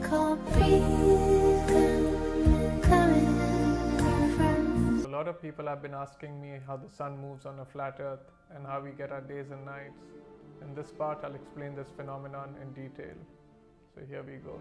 A lot of people have been asking me how the sun moves on a flat earth and how we get our days and nights. In this part, I'll explain this phenomenon in detail. So here we go.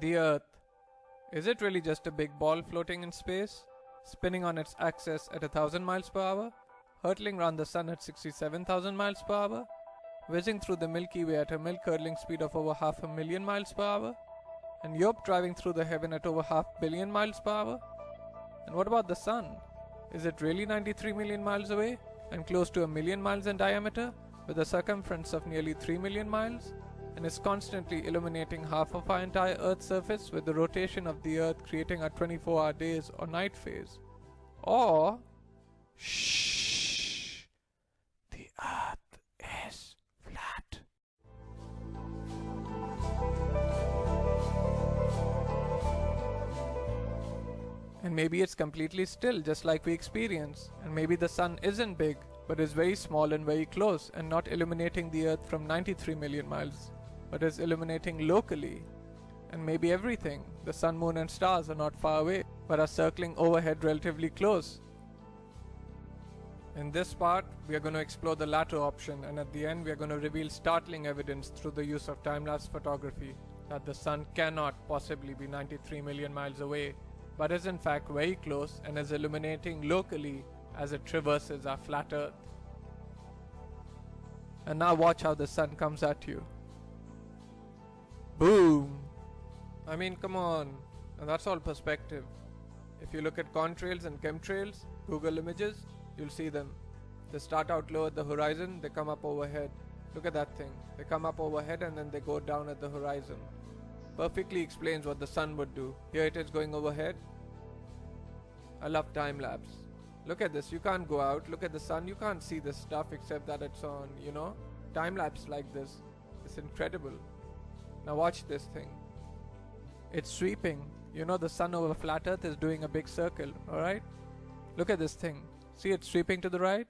The Earth. Is it really just a big ball floating in space, spinning on its axis at 1,000 miles per hour, hurtling around the sun at 67,000 miles per hour, whizzing through the Milky Way at a milk-curdling speed of over 500,000 miles per hour, and Europe driving through the heaven at over 500 million miles per hour? And what about the sun? Is it really 93 million miles away and close to 1 million miles in diameter, with a circumference of nearly 3 million miles, and is constantly illuminating half of our entire Earth's surface with the rotation of the Earth creating a 24-hour days or night phase? Or, shh, the Earth is flat. And maybe it's completely still, just like we experience. And maybe the sun isn't big, but is very small and very close, and not illuminating the Earth from 93 million miles, but is illuminating locally. And maybe everything, the sun, moon and stars, are not far away, but are circling overhead relatively close. In this part, we are going to explore the latter option, and at the end we are going to reveal startling evidence through the use of time-lapse photography that the sun cannot possibly be 93 million miles away, but is in fact very close and is illuminating locally as it traverses our flat Earth. And now watch how the sun comes at you. Boom! I mean, come on. And that's all perspective. If you look at contrails and chemtrails, Google images, you'll see them. They start out low at the horizon, they come up overhead. Look at that thing. They come up overhead and then they go down at the horizon. Perfectly explains what the sun would do. Here it is going overhead. I love time lapse. Look at this, you can't go out. Look at the sun, you can't see this stuff except that it's on, time lapse like this. It's incredible. Now watch this thing. It's sweeping. The sun over flat Earth is doing a big circle, alright? Look at this thing. See, it's sweeping to the right?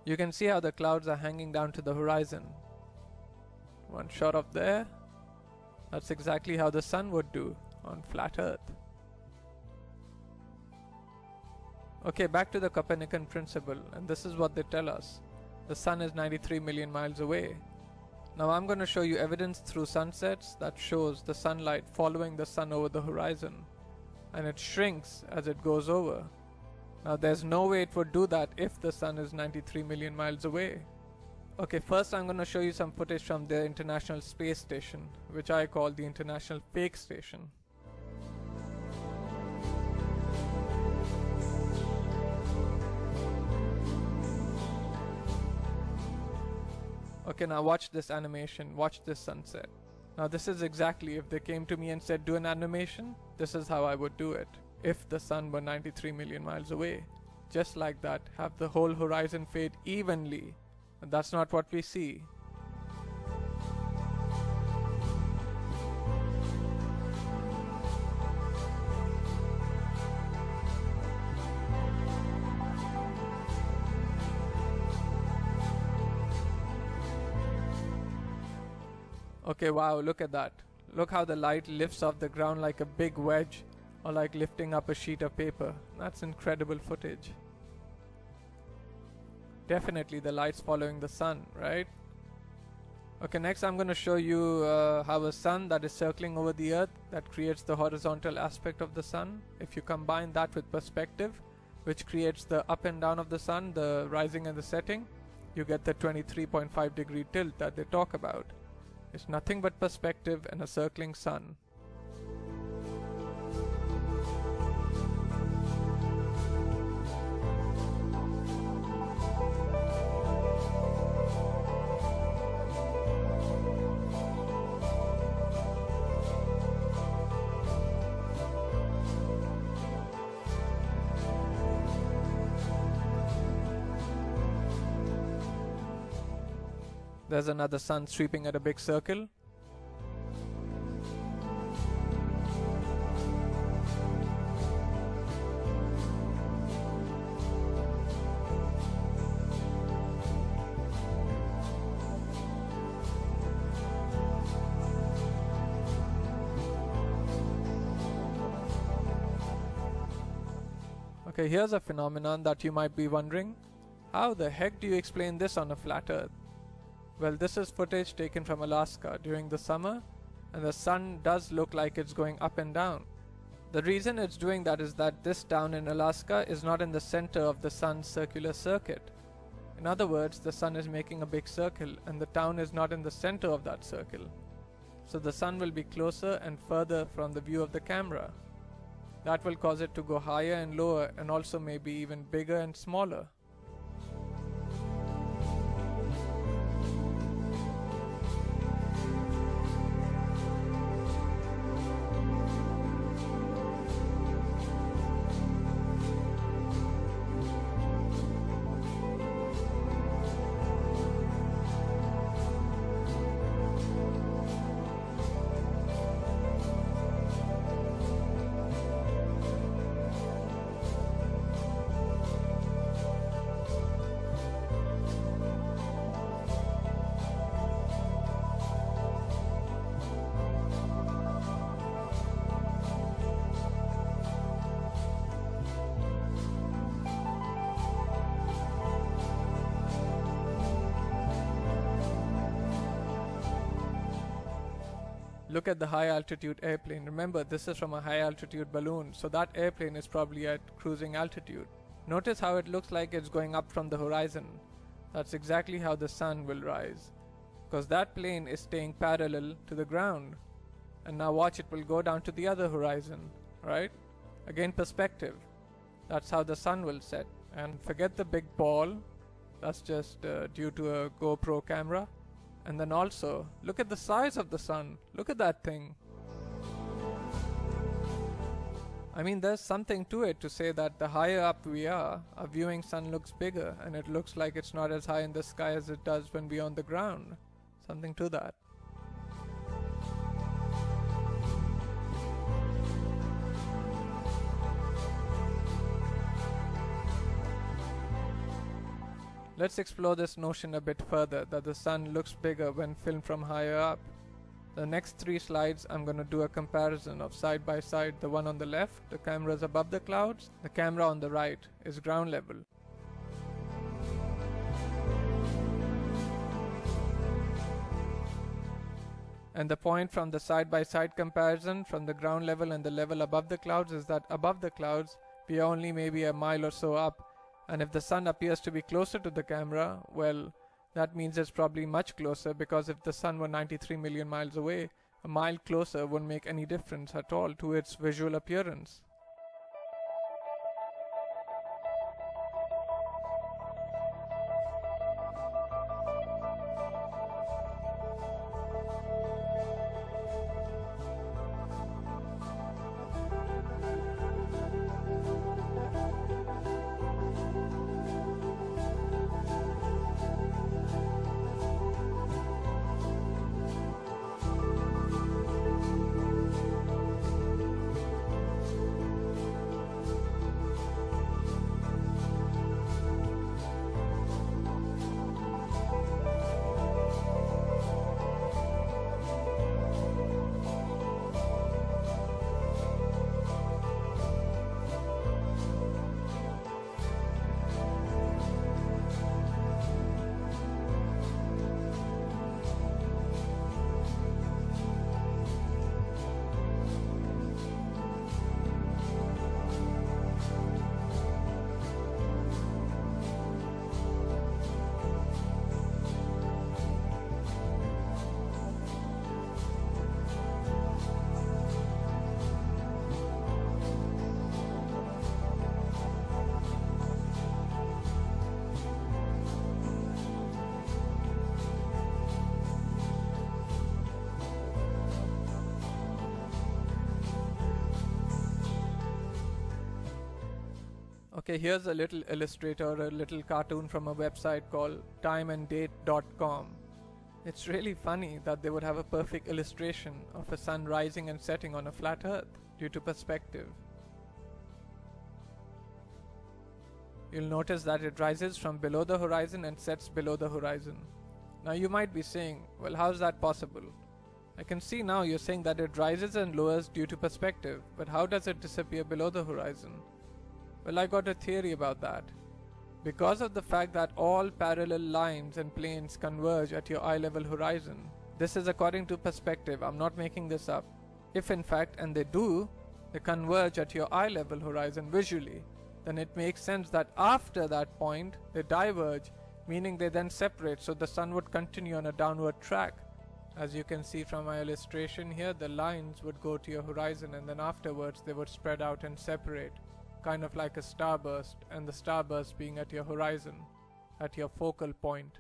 You can see how the clouds are hanging down to the horizon. One shot up there. That's exactly how the sun would do on flat Earth. Okay, back to the Copernican principle, and this is what they tell us. The sun is 93 million miles away. Now I'm going to show you evidence through sunsets that shows the sunlight following the sun over the horizon, and it shrinks as it goes over. Now there's no way it would do that if the sun is 93 million miles away. Okay, first I'm going to show you some footage from the International Space Station, which I call the International Fake Station. Okay, now watch this animation, watch this sunset. Now this is exactly, if they came to me and said do an animation, this is how I would do it. If the sun were 93 million miles away. Just like that, have the whole horizon fade evenly. And that's not what we see. Okay, wow, look at that. Look how the light lifts off the ground like a big wedge, or like lifting up a sheet of paper. That's incredible footage. Definitely the light's following the sun, right? Okay, next I'm going to show you how a sun that is circling over the Earth, that creates the horizontal aspect of the sun. If you combine that with perspective, which creates the up and down of the sun, the rising and the setting, you get the 23.5 degree tilt that they talk about. It's nothing but perspective and a circling sun. There's another sun sweeping at a big circle. Okay, here's a phenomenon that you might be wondering. How the heck do you explain this on a flat Earth? Well, this is footage taken from Alaska during the summer, and the sun does look like it's going up and down. The reason it's doing that is that this town in Alaska is not in the center of the sun's circular circuit. In other words, the sun is making a big circle and the town is not in the center of that circle. So the sun will be closer and further from the view of the camera. That will cause it to go higher and lower, and also maybe even bigger and smaller. Look at the high altitude airplane. Remember, this is from a high altitude balloon, so that airplane is probably at cruising altitude. Notice how it looks like it's going up from the horizon. That's exactly how the sun will rise, because that plane is staying parallel to the ground. And now watch, it will go down to the other horizon, right? Again, perspective. That's how the sun will set. And forget the big ball. That's just due to a GoPro camera. And then also, look at the size of the sun. Look at that thing. I mean, there's something to it to say that the higher up we are, our viewing sun looks bigger, and it looks like it's not as high in the sky as it does when we're on the ground. Something to that. Let's explore this notion a bit further, that the sun looks bigger when filmed from higher up. The next 3 slides I'm going to do a comparison of side by side. The one on the left, the camera is above the clouds. The camera on the right is ground level. And the point from the side by side comparison from the ground level and the level above the clouds is that above the clouds we are only maybe a mile or so up. And if the sun appears to be closer to the camera, well, that means it's probably much closer, because if the sun were 93 million miles away, a mile closer wouldn't make any difference at all to its visual appearance. Okay, here's a little illustrator or a little cartoon from a website called timeanddate.com. It's really funny that they would have a perfect illustration of a sun rising and setting on a flat earth due to perspective. You'll notice that it rises from below the horizon and sets below the horizon. Now you might be saying, well, how's that possible? I can see now you're saying that it rises and lowers due to perspective, but how does it disappear below the horizon? Well, I got a theory about that. Because of the fact that all parallel lines and planes converge at your eye level horizon. This is according to perspective, I'm not making this up. If in fact, and they do, they converge at your eye level horizon visually, then it makes sense that after that point, they diverge, meaning they then separate, so the sun would continue on a downward track. As you can see from my illustration here, the lines would go to your horizon and then afterwards they would spread out and separate, kind of like a starburst, and the starburst being at your horizon, at your focal point.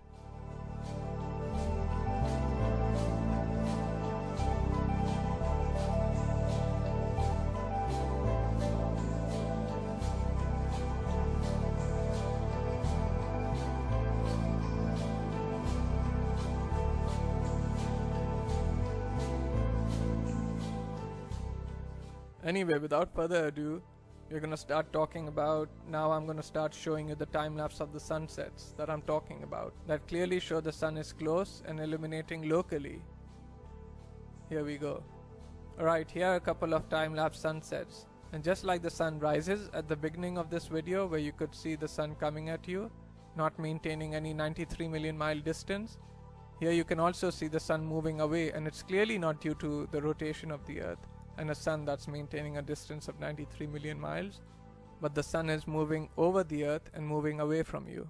Anyway, without further ado, we're going to start talking about, now I'm going to start showing you the time lapse of the sunsets that I'm talking about, that clearly show the sun is close and illuminating locally. Here we go. Alright, here are a couple of time lapse sunsets. And just like the sun rises at the beginning of this video where you could see the sun coming at you, not maintaining any 93 million mile distance, here you can also see the sun moving away, and it's clearly not due to the rotation of the earth and a sun that's maintaining a distance of 93 million miles, but the sun is moving over the earth and moving away from you.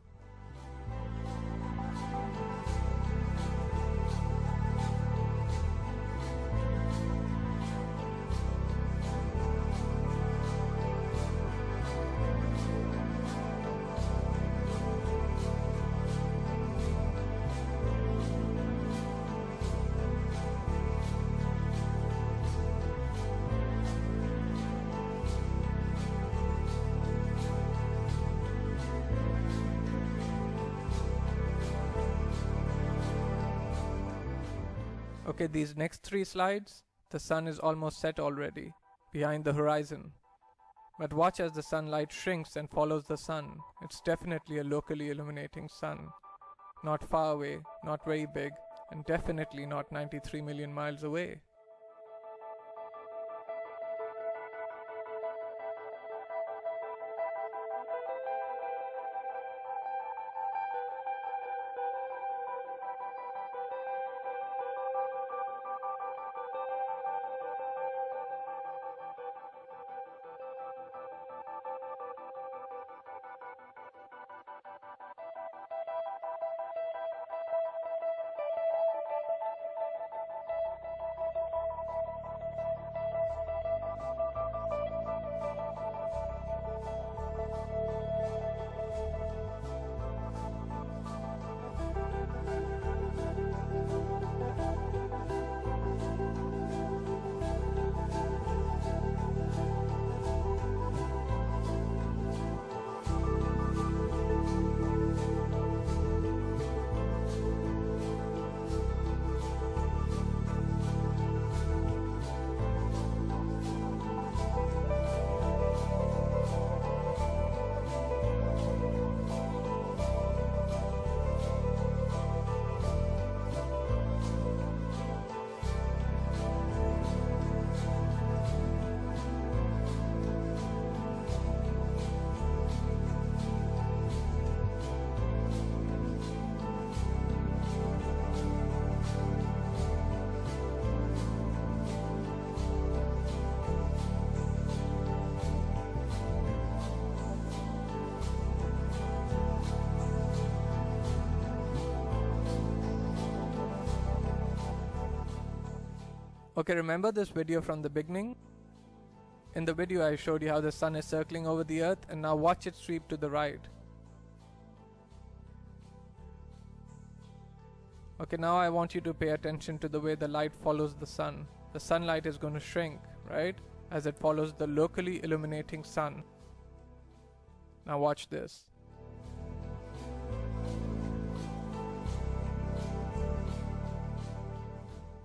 Okay, these next three slides, the sun is almost set already, behind the horizon. But watch as the sunlight shrinks and follows the sun. It's definitely a locally illuminating sun. Not far away, not very big, and definitely not 93 million miles away. Okay, remember this video from the beginning? In the video I showed you how the sun is circling over the earth, and now watch it sweep to the right. Okay, now I want you to pay attention to the way the light follows the sun. The sunlight is going to shrink, right? As it follows the locally illuminating sun. Now watch this.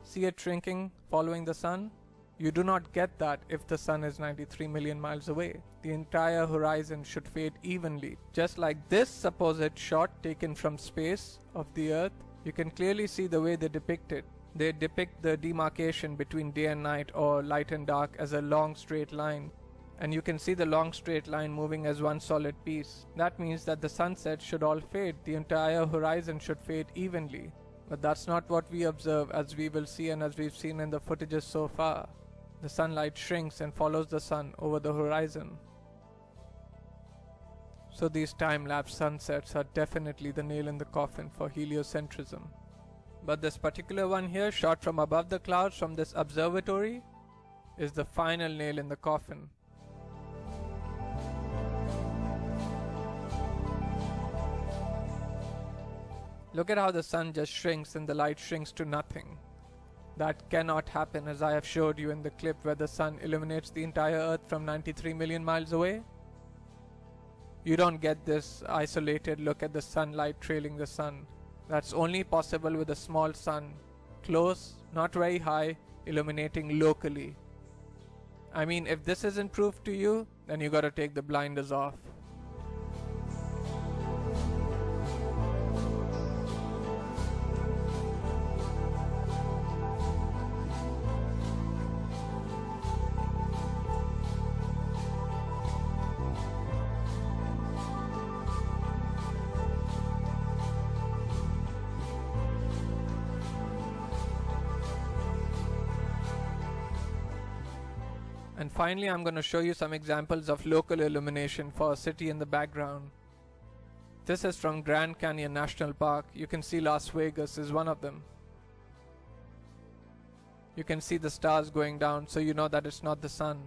See it shrinking, following the sun? You do not get that if the sun is 93 million miles away. The entire horizon should fade evenly. Just like this supposed shot taken from space of the earth, you can clearly see the way they depict it. They depict the demarcation between day and night or light and dark as a long straight line. and you can see the long straight line moving as one solid piece. That means that the sunsets should all fade, the entire horizon should fade evenly. But that's not what we observe, as we will see and as we've seen in the footages so far. The sunlight shrinks and follows the sun over the horizon. So these time-lapse sunsets are definitely the nail in the coffin for heliocentrism. But this particular one here, shot from above the clouds from this observatory, is the final nail in the coffin. Look at how the sun just shrinks and the light shrinks to nothing. That cannot happen, as I have showed you in the clip where the sun illuminates the entire Earth from 93 million miles away. You don't get this isolated look at the sunlight trailing the sun. That's only possible with a small sun, close, not very high, illuminating locally. I mean, if this isn't proof to you, then you gotta take the blinders off. And finally, I'm going to show you some examples of local illumination for a city in the background. This is from Grand Canyon National Park. You can see Las Vegas is one of them. You can see the stars going down, so you know that it's not the sun.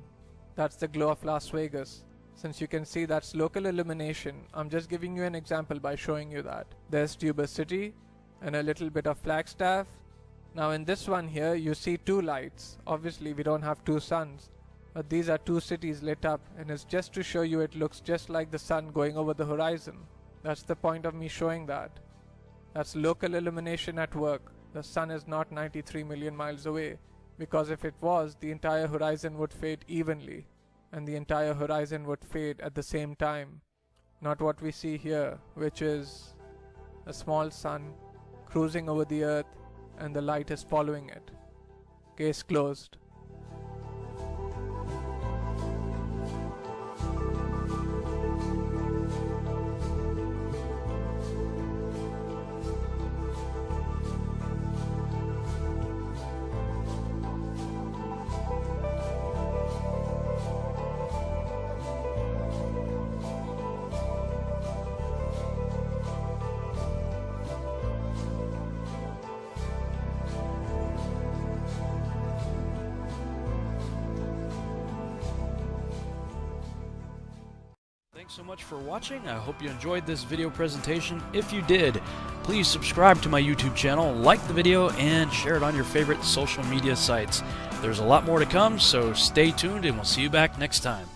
That's the glow of Las Vegas. Since you can see that's local illumination, I'm just giving you an example by showing you that. There's Tuber City and a little bit of Flagstaff. Now in this one here, you see two lights. Obviously we don't have two suns. But these are two cities lit up, and it's just to show you it looks just like the sun going over the horizon. That's the point of me showing that. That's local illumination at work. The sun is not 93 million miles away, because if it was, the entire horizon would fade evenly, and the entire horizon would fade at the same time. Not what we see here, which is a small sun cruising over the earth, and the light is following it. Case closed. Thanks so much for watching. I hope you enjoyed this video presentation. If you did, please subscribe to my YouTube channel, like the video, and share it on your favorite social media sites. There's a lot more to come, so stay tuned and we'll see you back next time.